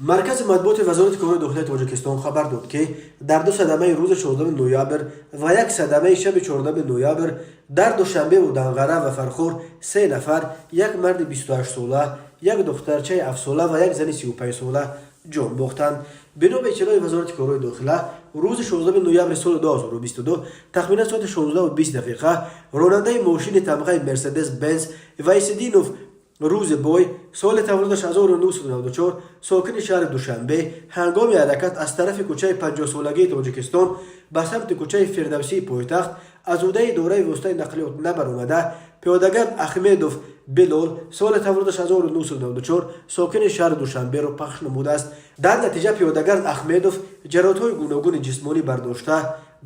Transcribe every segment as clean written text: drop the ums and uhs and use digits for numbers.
مرکز مطبوعات وزارت کار داخلی تاجیکستان خبر داد که در دو صدمه روز 14 نوامبر و یک صدمه شب 14 نوامبر در دوشنبه و دنغره و فرخور 3 نفر، یک مرد 28 ساله، یک دخترچه 7 ساله و یک زن 35 ساله جان باختند. بنا به اطلاع وزارت کار داخلی روز 16 نوامبر سال 2022 تخمینا ساعت 16:20 راننده ماشین تمغه مرسدس بنز وایسدینوف روز بوی سال تولدش 1994 ساکن شهر دوشنبه هنگام حرکت از طرف کوچه 50 سالگی تاجیکستان به سمت کوچه فردوسی پایتخت از عهده اداره واسطه نقلیات نبرآمده پیادهگر احمدوف بلال سال تولدش 1994 ساکن شهر دوشنبه را پخش نموده است. در نتیجه پیادهگر احمدوف جراحت‌های گوناگون جسمانی برداشته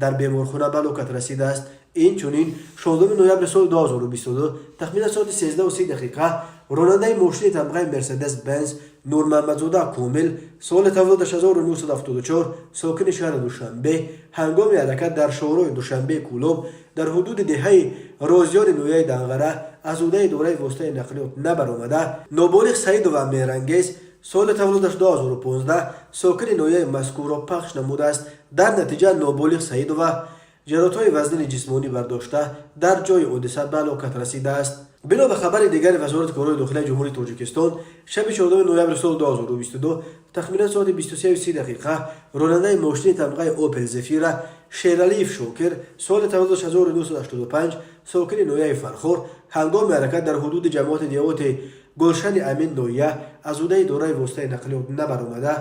در بیمارخانه به هلاکت رسیده است. این چنین 16 نوامبر سال 2022 تخمین ساعت 13:30 راننده ماشین تمغه مرسدس بنز نور محمدزاده کامل سال تولدش 1974 ساکن شهر دوشنبه هنگام حرکت در شهرهای دوشنبه کولوب در حدود دهه رازیان نویه دنغره از عهده اداره واسطه نقلیات نبرآمده نابالغ سعید و میرانگیز سال تولدش 2015 ساکن نویه مذکور را پخش نموده است. در نتیجه نابالغ سعید و جراحت‌های وزن جسمانی برداشته در جای حادثه به هلاکت رسیده است. بنا به خبر دیگر وزارت کار داخلی جمهوری تاجیکستان شب 14 نوامبر سال 2022 تخمینا ساعت 23:30 راننده ماشین تمغه اوپل زفیره شیرعلیف شوکر سال تولدش 1985 ساکن نویه فرخور هنگام حرکت در حدود جماعت دیوات گلشن امین نویه از عهده اداره واسطه نقلیات نبرآمده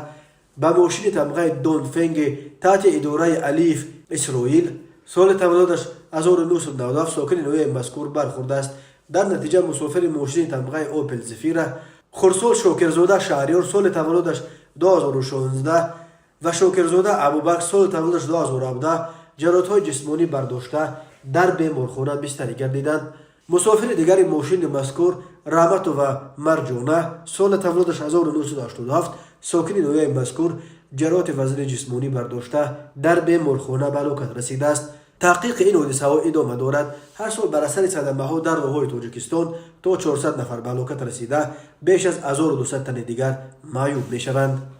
به ماشین تمغه دونفنگ تحت اداره الیف اسرائیل سال تولدش 1997 ساکن نویه مذکور برخورده است. در نتیجه مسافر ماشین تمغه اوپل زفیره خورسال شوکرزاده شهریار سال تولدش 2016 و شوکرزاده ابوبکر سال تولدش 2017 جراحت‌های جسمانی برداشته در بیمارخانه بستری گردیدند. مسافر دیگر ماشین مذکور رحمت و مرجانه سال تولدش 1987 ساکن نویه مذکور جراحت وزن جسمانی برداشته در بیمارخانه به هلاکت رسیده است. تحقیق این حادثه ها ادامه دارد. هر سال بر اثر صدمه ها در راههای تاجیکستان تا 400 نفر به هلاکت رسیده، بیش از 1200 تن دیگر معیوب می شوند.